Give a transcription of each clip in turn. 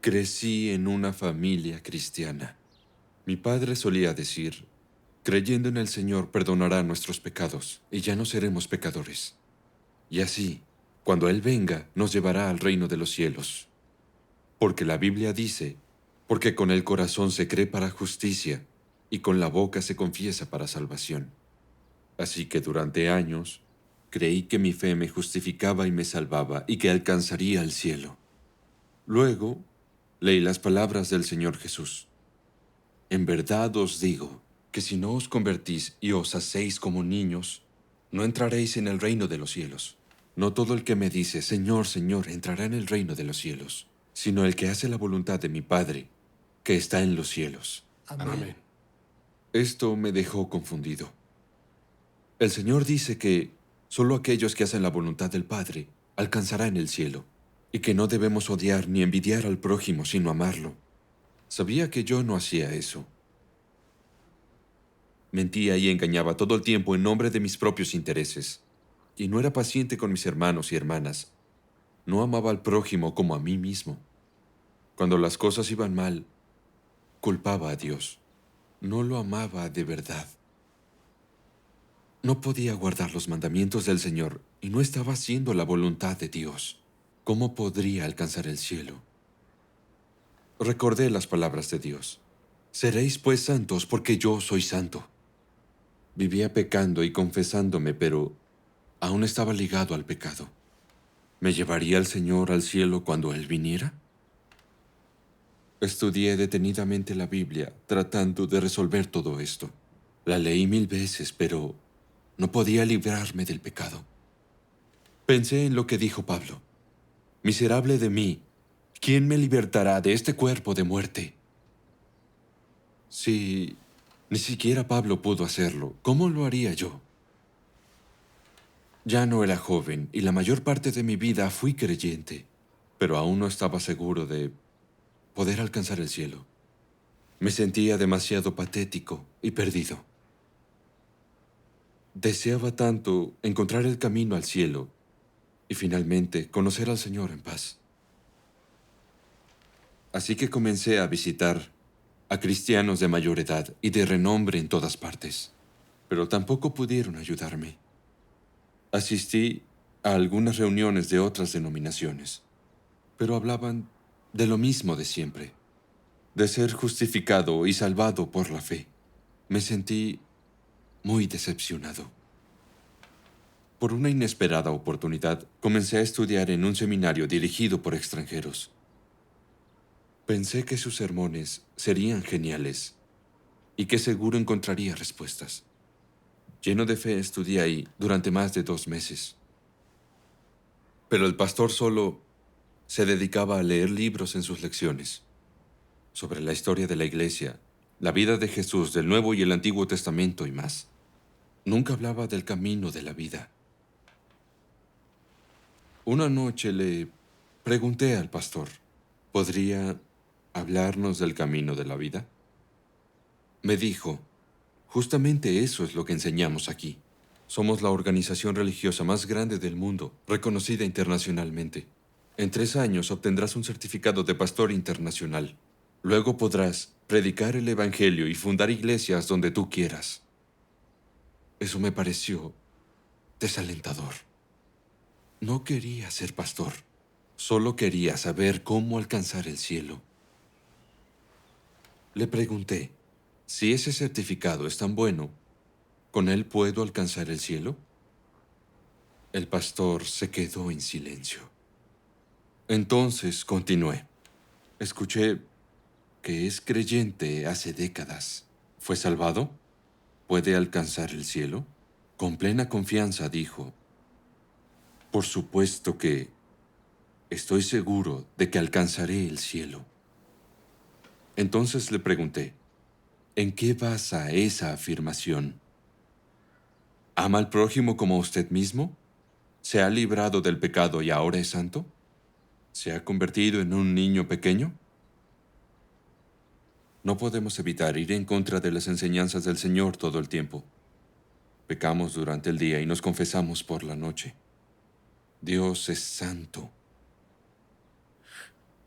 Crecí en una familia cristiana. Mi padre solía decir, creyendo en el Señor perdonará nuestros pecados y ya no seremos pecadores. Y así, cuando Él venga, nos llevará al reino de los cielos. Porque la Biblia dice, porque con el corazón se cree para justicia y con la boca se confiesa para salvación. Así que durante años, creí que mi fe me justificaba y me salvaba y que alcanzaría el cielo. Luego, leí las palabras del Señor Jesús. En verdad os digo que si no os convertís y os hacéis como niños, no entraréis en el reino de los cielos. No todo el que me dice, Señor, Señor, entrará en el reino de los cielos, sino el que hace la voluntad de mi Padre, que está en los cielos. Amén. Esto me dejó confundido. El Señor dice que solo aquellos que hacen la voluntad del Padre alcanzarán el cielo, y que no debemos odiar ni envidiar al prójimo, sino amarlo. Sabía que yo no hacía eso. Mentía y engañaba todo el tiempo en nombre de mis propios intereses. Y no era paciente con mis hermanos y hermanas. No amaba al prójimo como a mí mismo. Cuando las cosas iban mal, culpaba a Dios. No lo amaba de verdad. No podía guardar los mandamientos del Señor y no estaba haciendo la voluntad de Dios. ¿Cómo podría alcanzar el cielo? Recordé las palabras de Dios. Seréis pues santos porque yo soy santo. Vivía pecando y confesándome, pero aún estaba ligado al pecado. ¿Me llevaría el Señor al cielo cuando Él viniera? Estudié detenidamente la Biblia, tratando de resolver todo esto. La leí 1000 veces, pero no podía librarme del pecado. Pensé en lo que dijo Pablo. Miserable de mí, ¿quién me libertará de este cuerpo de muerte? Si ni siquiera Pablo pudo hacerlo, ¿cómo lo haría yo? Ya no era joven y la mayor parte de mi vida fui creyente, pero aún no estaba seguro de poder alcanzar el cielo. Me sentía demasiado patético y perdido. Deseaba tanto encontrar el camino al cielo y finalmente conocer al Señor en paz. Así que comencé a visitar a cristianos de mayor edad y de renombre en todas partes, pero tampoco pudieron ayudarme. Asistí a algunas reuniones de otras denominaciones, pero hablaban de lo mismo de siempre, de ser justificado y salvado por la fe. Me sentí muy decepcionado. Por una inesperada oportunidad, comencé a estudiar en un seminario dirigido por extranjeros. Pensé que sus sermones serían geniales y que seguro encontraría respuestas. Lleno de fe estudié ahí durante más de 2 meses. Pero el pastor solo se dedicaba a leer libros en sus lecciones sobre la historia de la iglesia, la vida de Jesús del Nuevo y el Antiguo Testamento y más. Nunca hablaba del camino de la vida. Una noche le pregunté al pastor, ¿podría hablarnos del camino de la vida? Me dijo, justamente eso es lo que enseñamos aquí. Somos la organización religiosa más grande del mundo, reconocida internacionalmente. En 3 años obtendrás un certificado de pastor internacional. Luego podrás predicar el Evangelio y fundar iglesias donde tú quieras. Eso me pareció desalentador. No quería ser pastor, solo quería saber cómo alcanzar el cielo. Le pregunté, si ese certificado es tan bueno, ¿con él puedo alcanzar el cielo? El pastor se quedó en silencio. Entonces continué. Escuché que es creyente hace décadas. ¿Fue salvado? ¿Puede alcanzar el cielo? Con plena confianza dijo, por supuesto que estoy seguro de que alcanzaré el cielo. Entonces le pregunté, ¿en qué basa esa afirmación? ¿Ama al prójimo como a usted mismo? ¿Se ha librado del pecado y ahora es santo? ¿Se ha convertido en un niño pequeño? No podemos evitar ir en contra de las enseñanzas del Señor todo el tiempo. Pecamos durante el día y nos confesamos por la noche. Dios es santo.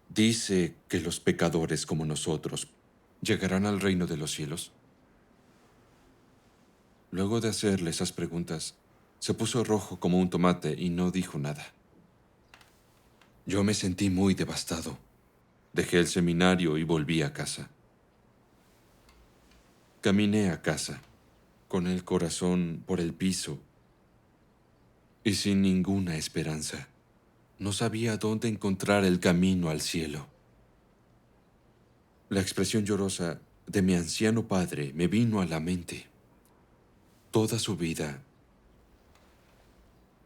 dice que los pecadores como nosotros llegarán al reino de los cielos. Luego de hacerle esas preguntas, se puso rojo como un tomate y no dijo nada. Yo me sentí muy devastado. Dejé el seminario y volví a casa. Caminé a casa, con el corazón por el piso y sin ninguna esperanza. No sabía dónde encontrar el camino al cielo. La expresión llorosa de mi anciano padre me vino a la mente. Toda su vida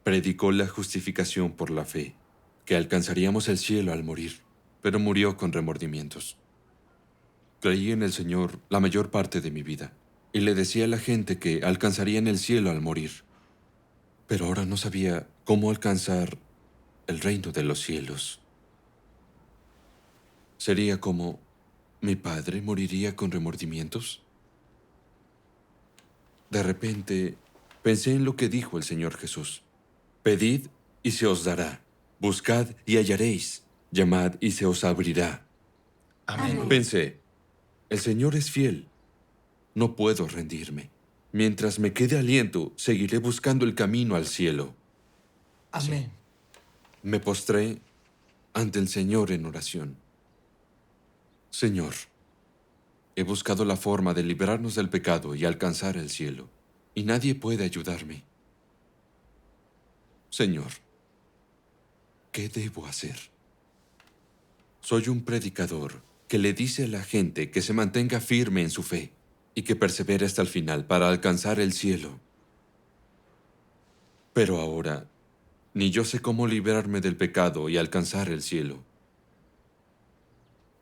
predicó la justificación por la fe, que alcanzaríamos el cielo al morir, pero murió con remordimientos. Creí en el Señor la mayor parte de mi vida, y le decía a la gente que alcanzarían el cielo al morir, pero ahora no sabía cómo alcanzar el reino de los cielos. ¿Sería como mi padre moriría con remordimientos? De repente, pensé en lo que dijo el Señor Jesús. Pedid y se os dará. Buscad y hallaréis. Llamad y se os abrirá. Amén. Pensé, el Señor es fiel. No puedo rendirme. Mientras me quede aliento, seguiré buscando el camino al cielo. Amén. Me postré ante el Señor en oración. Señor, he buscado la forma de librarnos del pecado y alcanzar el cielo, y nadie puede ayudarme. Señor, ¿qué debo hacer? Soy un predicador que le dice a la gente que se mantenga firme en su fe y que persevere hasta el final para alcanzar el cielo. Pero ahora, ni yo sé cómo librarme del pecado y alcanzar el cielo.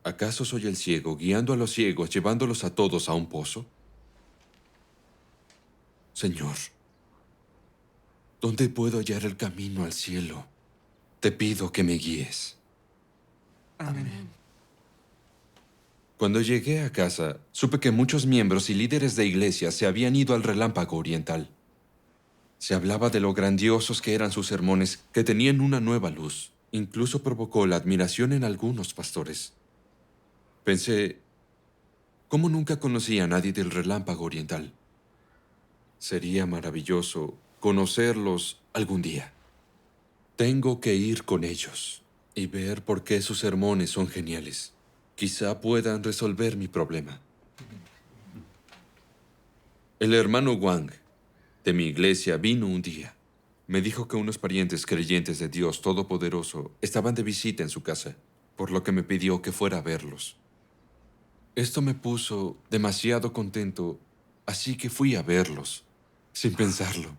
¿Acaso soy el ciego guiando a los ciegos, llevándolos a todos a un pozo? Señor, ¿dónde puedo hallar el camino al cielo? Te pido que me guíes. Amén. Cuando llegué a casa, supe que muchos miembros y líderes de iglesia se habían ido al relámpago oriental. Se hablaba de lo grandiosos que eran sus sermones, que tenían una nueva luz. Incluso provocó la admiración en algunos pastores. Pensé, ¿cómo nunca conocí a nadie del relámpago oriental? Sería maravilloso conocerlos algún día. Tengo que ir con ellos y ver por qué sus sermones son geniales. Quizá puedan resolver mi problema. El hermano Wang, de mi iglesia, vino un día. Me dijo que unos parientes creyentes de Dios Todopoderoso estaban de visita en su casa, por lo que me pidió que fuera a verlos. Esto me puso demasiado contento, así que fui a verlos, sin pensarlo.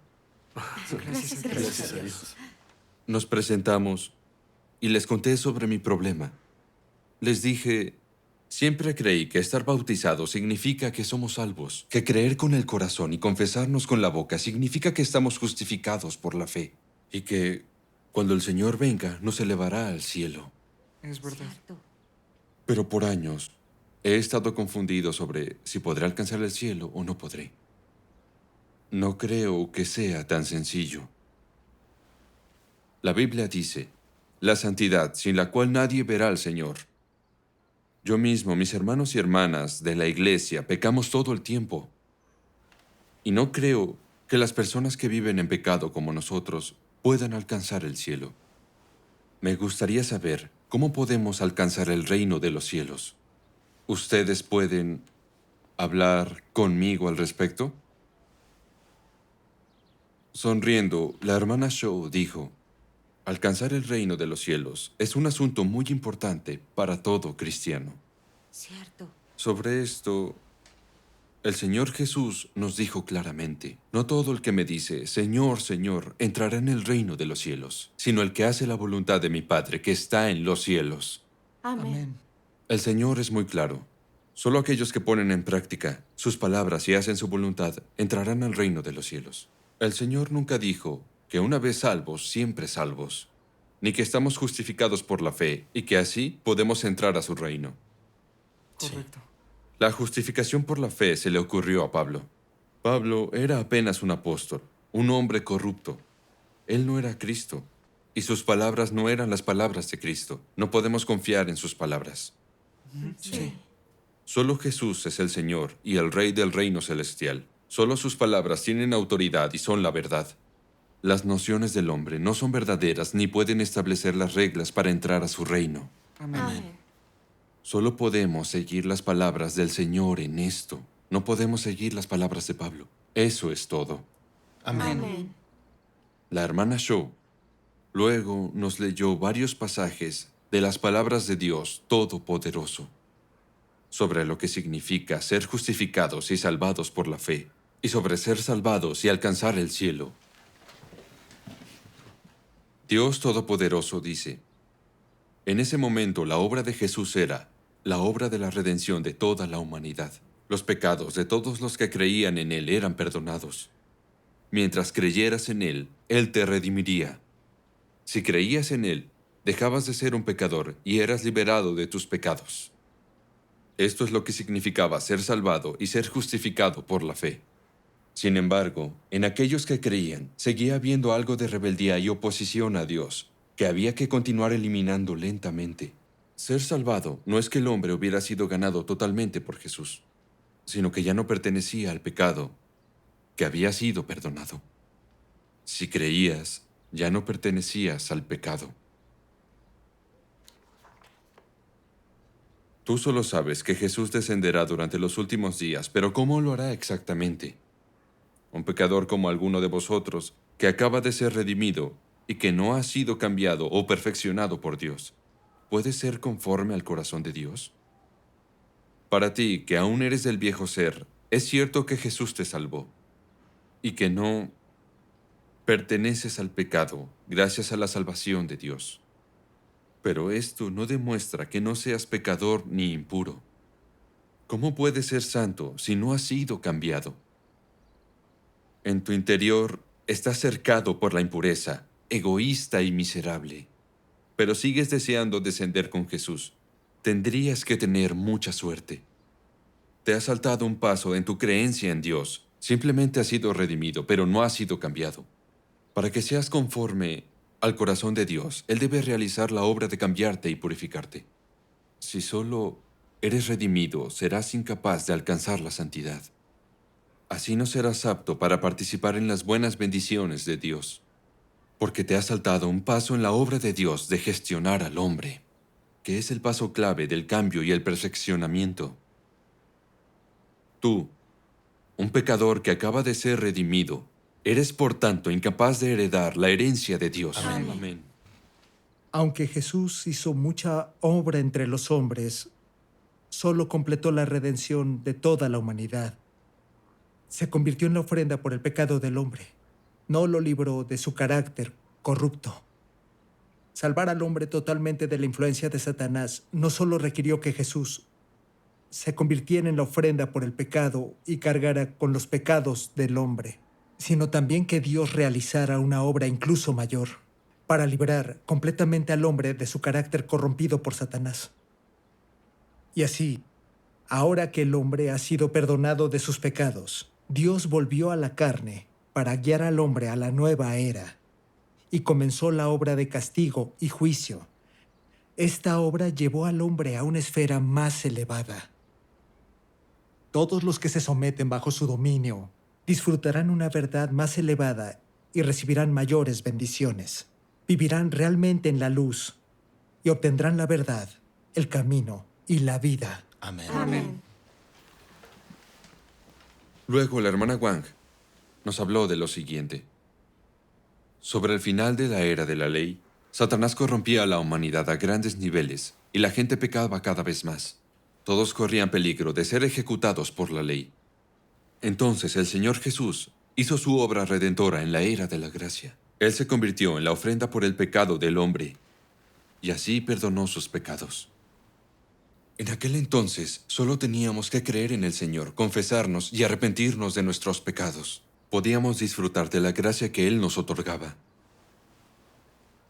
Gracias a Dios. Nos presentamos y les conté sobre mi problema. Les dije, siempre creí que estar bautizado significa que somos salvos, que creer con el corazón y confesarnos con la boca significa que estamos justificados por la fe, y que cuando el Señor venga nos elevará al cielo. Es verdad. Pero por años he estado confundido sobre si podré alcanzar el cielo o no podré. No creo que sea tan sencillo. La Biblia dice, la santidad sin la cual nadie verá al Señor. Yo mismo, mis hermanos y hermanas de la iglesia, pecamos todo el tiempo. Y no creo que las personas que viven en pecado como nosotros puedan alcanzar el cielo. Me gustaría saber cómo podemos alcanzar el reino de los cielos. ¿Ustedes pueden hablar conmigo al respecto? Sonriendo, la hermana Shaw dijo, alcanzar el reino de los cielos es un asunto muy importante para todo cristiano. Cierto. Sobre esto, el Señor Jesús nos dijo claramente, no todo el que me dice, Señor, Señor, entrará en el reino de los cielos, sino el que hace la voluntad de mi Padre que está en los cielos. Amén. Amén. El Señor es muy claro. Solo aquellos que ponen en práctica sus palabras y hacen su voluntad entrarán al reino de los cielos. El Señor nunca dijo que una vez salvos, siempre salvos, ni que estamos justificados por la fe y que así podemos entrar a su reino. Correcto. La justificación por la fe se le ocurrió a Pablo. Pablo era apenas un apóstol, un hombre corrupto. Él no era Cristo, y sus palabras no eran las palabras de Cristo. No podemos confiar en sus palabras. Sí. Solo Jesús es el Señor y el Rey del reino celestial. Solo sus palabras tienen autoridad y son la verdad. Las nociones del hombre no son verdaderas ni pueden establecer las reglas para entrar a su reino. Amén. Solo podemos seguir las palabras del Señor en esto. No podemos seguir las palabras de Pablo. Eso es todo. Amén. La hermana Shaw luego nos leyó varios pasajes de las palabras de Dios Todopoderoso sobre lo que significa ser justificados y salvados por la fe, y sobre ser salvados y alcanzar el cielo. Dios Todopoderoso dice: en ese momento la obra de Jesús era la obra de la redención de toda la humanidad. Los pecados de todos los que creían en Él eran perdonados. Mientras creyeras en Él, Él te redimiría. Si creías en Él, dejabas de ser un pecador y eras liberado de tus pecados. Esto es lo que significaba ser salvado y ser justificado por la fe. Sin embargo, en aquellos que creían, seguía habiendo algo de rebeldía y oposición a Dios, que había que continuar eliminando lentamente. Ser salvado no es que el hombre hubiera sido ganado totalmente por Jesús, sino que ya no pertenecía al pecado, que había sido perdonado. Si creías, ya no pertenecías al pecado. Tú solo sabes que Jesús descenderá durante los últimos días, pero ¿cómo lo hará exactamente? Un pecador como alguno de vosotros, que acaba de ser redimido y que no ha sido cambiado o perfeccionado por Dios, ¿puede ser conforme al corazón de Dios? Para ti, que aún eres del viejo ser, es cierto que Jesús te salvó y que no perteneces al pecado gracias a la salvación de Dios. Pero esto no demuestra que no seas pecador ni impuro. ¿Cómo puedes ser santo si no has sido cambiado? En tu interior estás cercado por la impureza, egoísta y miserable, pero sigues deseando descender con Jesús. Tendrías que tener mucha suerte. Te has saltado un paso en tu creencia en Dios. Simplemente has sido redimido, pero no has sido cambiado. Para que seas conforme al corazón de Dios, Él debe realizar la obra de cambiarte y purificarte. Si solo eres redimido, serás incapaz de alcanzar la santidad. Así no serás apto para participar en las buenas bendiciones de Dios, porque te has saltado un paso en la obra de Dios de gestionar al hombre, que es el paso clave del cambio y el perfeccionamiento. Tú, un pecador que acaba de ser redimido, eres por tanto incapaz de heredar la herencia de Dios. Amén. Aunque Jesús hizo mucha obra entre los hombres, solo completó la redención de toda la humanidad. Se convirtió en la ofrenda por el pecado del hombre. No lo libró de su carácter corrupto. Salvar al hombre totalmente de la influencia de Satanás no solo requirió que Jesús se convirtiera en la ofrenda por el pecado y cargara con los pecados del hombre, sino también que Dios realizara una obra incluso mayor para librar completamente al hombre de su carácter corrompido por Satanás. Y así, ahora que el hombre ha sido perdonado de sus pecados, Dios volvió a la carne para guiar al hombre a la nueva era y comenzó la obra de castigo y juicio. Esta obra llevó al hombre a una esfera más elevada. Todos los que se someten bajo su dominio disfrutarán una verdad más elevada y recibirán mayores bendiciones. Vivirán realmente en la luz y obtendrán la verdad, el camino y la vida. Amén. Amén. Luego la hermana Wang nos habló de lo siguiente. Sobre el final de la era de la ley, Satanás corrompía a la humanidad a grandes niveles y la gente pecaba cada vez más. Todos corrían peligro de ser ejecutados por la ley. Entonces el Señor Jesús hizo su obra redentora en la era de la gracia. Él se convirtió en la ofrenda por el pecado del hombre y así perdonó sus pecados. En aquel entonces solo teníamos que creer en el Señor, confesarnos y arrepentirnos de nuestros pecados. Podíamos disfrutar de la gracia que Él nos otorgaba.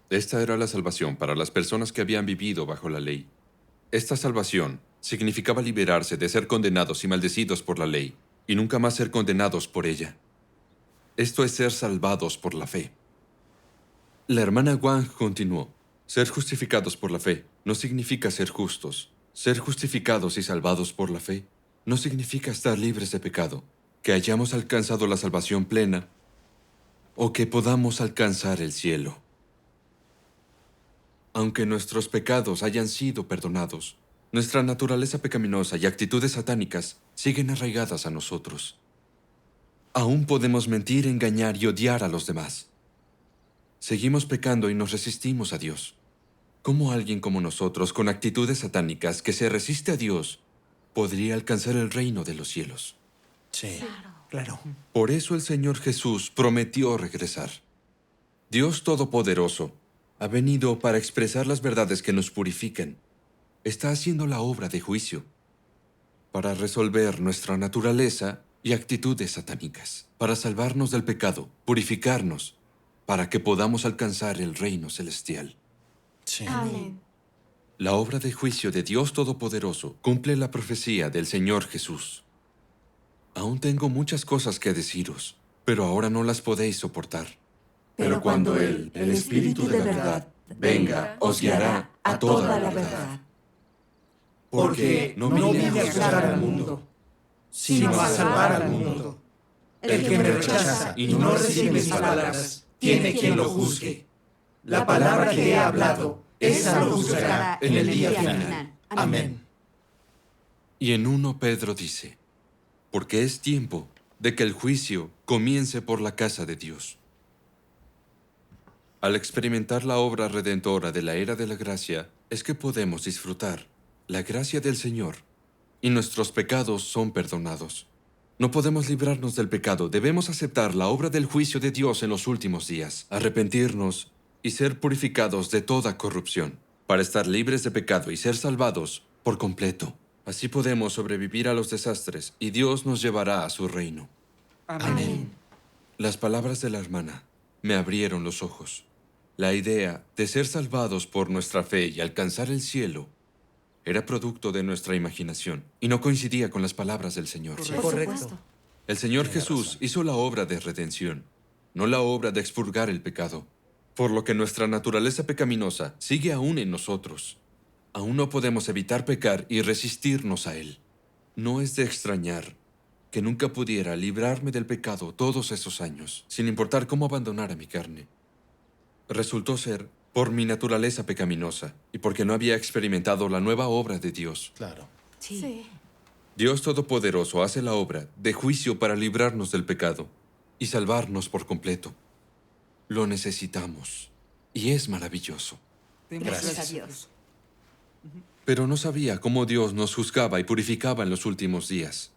Esta era la salvación para las personas que habían vivido bajo la ley. Esta salvación significaba liberarse de ser condenados y maldecidos por la ley, y nunca más ser condenados por ella. Esto es ser salvados por la fe. La hermana Wang continuó. Ser justificados por la fe no significa ser justos. Ser justificados y salvados por la fe no significa estar libres de pecado, que hayamos alcanzado la salvación plena o que podamos alcanzar el cielo. Aunque nuestros pecados hayan sido perdonados, nuestra naturaleza pecaminosa y actitudes satánicas siguen arraigadas a nosotros. Aún podemos mentir, engañar y odiar a los demás. Seguimos pecando y nos resistimos a Dios. ¿Cómo alguien como nosotros, con actitudes satánicas, que se resiste a Dios, podría alcanzar el reino de los cielos? Sí. Claro. Por eso el Señor Jesús prometió regresar. Dios Todopoderoso ha venido para expresar las verdades que nos purifican. Está haciendo la obra de juicio para resolver nuestra naturaleza y actitudes satánicas, para salvarnos del pecado, purificarnos, para que podamos alcanzar el reino celestial. Sí. Amén. La obra de juicio de Dios Todopoderoso cumple la profecía del Señor Jesús. Aún tengo muchas cosas que deciros, pero ahora no las podéis soportar. Pero cuando Él, el Espíritu de verdad, venga, os guiará a toda la verdad. Porque no vine a juzgar al mundo, sino a salvar al mundo. El que me rechaza y no recibe mis palabras, tiene quien lo juzgue. La palabra que he hablado, esa lo juzgará en el día final. Amén. Y en 1 Pedro dice, porque es tiempo de que el juicio comience por la casa de Dios. Al experimentar la obra redentora de la era de la gracia, es que podemos disfrutar la gracia del Señor y nuestros pecados son perdonados. No podemos librarnos del pecado, debemos aceptar la obra del juicio de Dios en los últimos días, arrepentirnos y ser purificados de toda corrupción, para estar libres de pecado y ser salvados por completo. Así podemos sobrevivir a los desastres y Dios nos llevará a su reino. Amén. Las palabras de la hermana me abrieron los ojos. La idea de ser salvados por nuestra fe y alcanzar el cielo era producto de nuestra imaginación y no coincidía con las palabras del Señor. Por Correcto. supuesto. El Señor Jesús hizo la obra de redención, no la obra de expurgar el pecado, por lo que nuestra naturaleza pecaminosa sigue aún en nosotros. Aún no podemos evitar pecar y resistirnos a él. No es de extrañar que nunca pudiera librarme del pecado todos esos años, sin importar cómo abandonara mi carne. Resultó ser por mi naturaleza pecaminosa y porque no había experimentado la nueva obra de Dios. Claro. Sí. Dios Todopoderoso hace la obra de juicio para librarnos del pecado y salvarnos por completo. Lo necesitamos y es maravilloso. Gracias a Dios. Pero no sabía cómo Dios nos juzgaba y purificaba en los últimos días.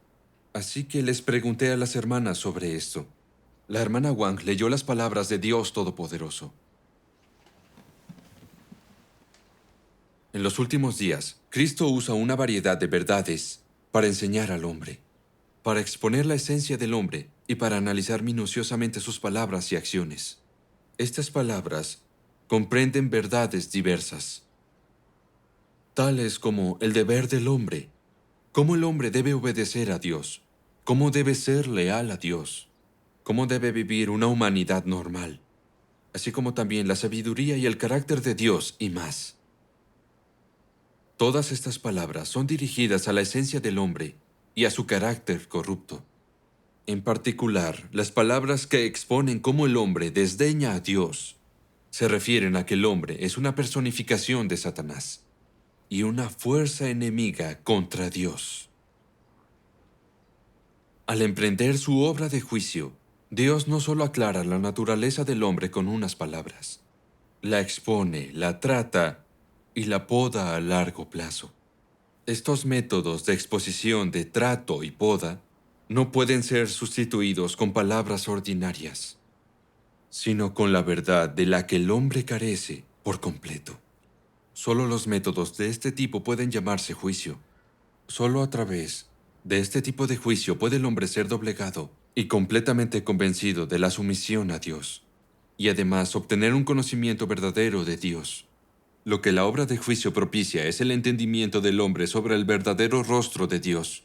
Así que les pregunté a las hermanas sobre esto. La hermana Wang leyó las palabras de Dios Todopoderoso. En los últimos días, Cristo usa una variedad de verdades para enseñar al hombre, para exponer la esencia del hombre y para analizar minuciosamente sus palabras y acciones. Estas palabras comprenden verdades diversas, tales como el deber del hombre, cómo el hombre debe obedecer a Dios, cómo debe ser leal a Dios, cómo debe vivir una humanidad normal, así como también la sabiduría y el carácter de Dios y más. Todas estas palabras son dirigidas a la esencia del hombre y a su carácter corrupto. En particular, las palabras que exponen cómo el hombre desdeña a Dios se refieren a que el hombre es una personificación de Satanás y una fuerza enemiga contra Dios. Al emprender su obra de juicio, Dios no solo aclara la naturaleza del hombre con unas palabras, la expone, la trata y la poda a largo plazo. Estos métodos de exposición, de trato y poda no pueden ser sustituidos con palabras ordinarias, sino con la verdad de la que el hombre carece por completo. Solo los métodos de este tipo pueden llamarse juicio. Solo a través de este tipo de juicio puede el hombre ser doblegado y completamente convencido de la sumisión a Dios, y además obtener un conocimiento verdadero de Dios. Lo que la obra de juicio propicia es el entendimiento del hombre sobre el verdadero rostro de Dios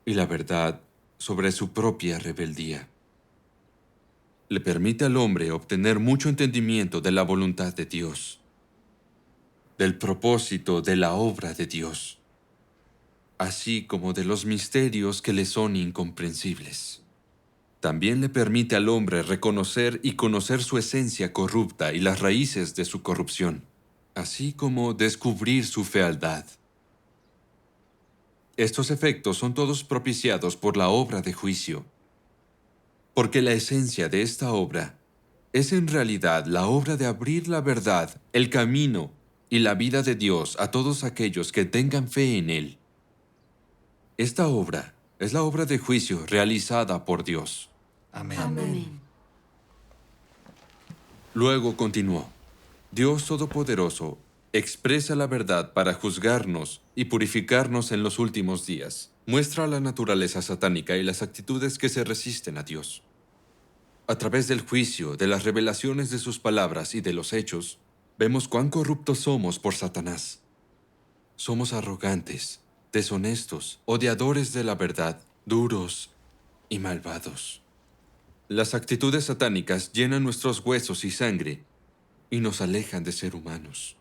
y la verdad sobre su propia rebeldía. le permite al hombre obtener mucho entendimiento de la voluntad de Dios, del propósito de la obra de Dios, así como de los misterios que le son incomprensibles. También le permite al hombre reconocer y conocer su esencia corrupta y las raíces de su corrupción, así como descubrir su fealdad. Estos efectos son todos propiciados por la obra de juicio, porque la esencia de esta obra es en realidad la obra de abrir la verdad, el camino y la vida de Dios a todos aquellos que tengan fe en Él. Esta obra es la obra de juicio realizada por Dios. Amén. Amén. Luego continuó: Dios Todopoderoso expresa la verdad para juzgarnos y purificarnos en los últimos días. Muestra la naturaleza satánica y las actitudes que se resisten a Dios. A través del juicio, de las revelaciones de sus palabras y de los hechos, vemos cuán corruptos somos por Satanás. Somos arrogantes, deshonestos, odiadores de la verdad, duros y malvados. Las actitudes satánicas llenan nuestros huesos y sangre y nos alejan de ser humanos.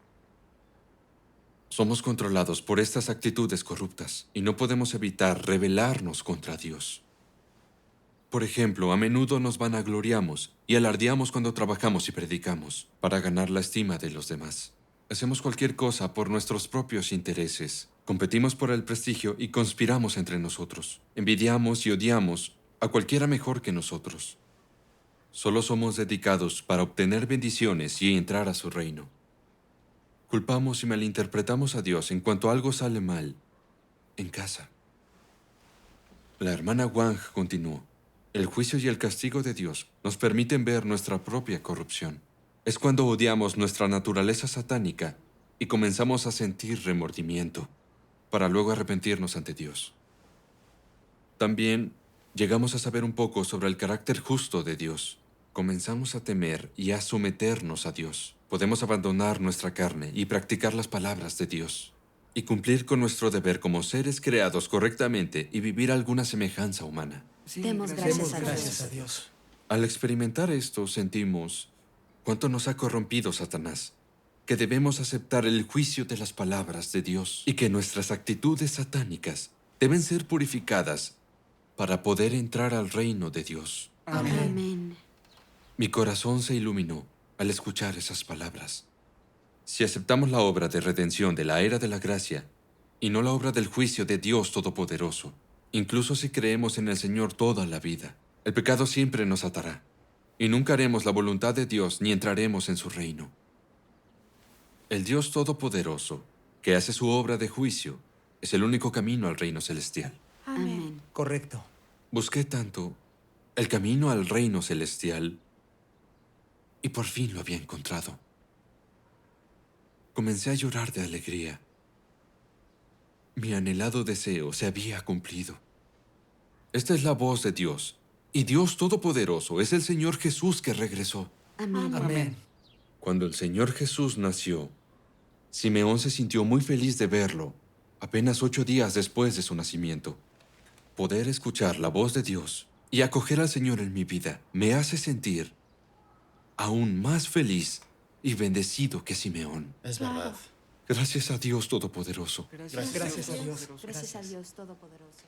Somos controlados por estas actitudes corruptas y no podemos evitar rebelarnos contra Dios. Por ejemplo, a menudo nos vanagloriamos y alardeamos cuando trabajamos y predicamos para ganar la estima de los demás. Hacemos cualquier cosa por nuestros propios intereses. Competimos por el prestigio y conspiramos entre nosotros. Envidiamos y odiamos a cualquiera mejor que nosotros. Solo somos dedicados para obtener bendiciones y entrar a su reino. Culpamos y malinterpretamos a Dios en cuanto algo sale mal en casa. La hermana Wang continuó: el juicio y el castigo de Dios nos permiten ver nuestra propia corrupción. Es cuando odiamos nuestra naturaleza satánica y comenzamos a sentir remordimiento, para luego arrepentirnos ante Dios. También llegamos a saber un poco sobre el carácter justo de Dios. Comenzamos a temer y a someternos a Dios. Podemos abandonar nuestra carne y practicar las palabras de Dios, y cumplir con nuestro deber como seres creados correctamente y vivir alguna semejanza humana. Demos gracias a Dios. Al experimentar esto, sentimos cuánto nos ha corrompido Satanás, que debemos aceptar el juicio de las palabras de Dios y que nuestras actitudes satánicas deben ser purificadas para poder entrar al reino de Dios. Amén. Mi corazón se iluminó al escuchar esas palabras. Si aceptamos la obra de redención de la era de la gracia y no la obra del juicio de Dios Todopoderoso, incluso si creemos en el Señor toda la vida, el pecado siempre nos atará y nunca haremos la voluntad de Dios ni entraremos en su reino. El Dios Todopoderoso, que hace su obra de juicio, es el único camino al reino celestial. Amén. Correcto. Busqué tanto el camino al reino celestial y por fin lo había encontrado. Comencé a llorar de alegría. Mi anhelado deseo se había cumplido. Esta es la voz de Dios, y Dios Todopoderoso es el Señor Jesús que regresó. Amén. Amén. Cuando el Señor Jesús nació, Simeón se sintió muy feliz de verlo, apenas 8 días después de su nacimiento. Poder escuchar la voz de Dios y acoger al Señor en mi vida me hace sentir aún más feliz y bendecido que Simeón. Es verdad. Gracias a Dios Todopoderoso. Gracias a Dios. Gracias a Dios Todopoderoso.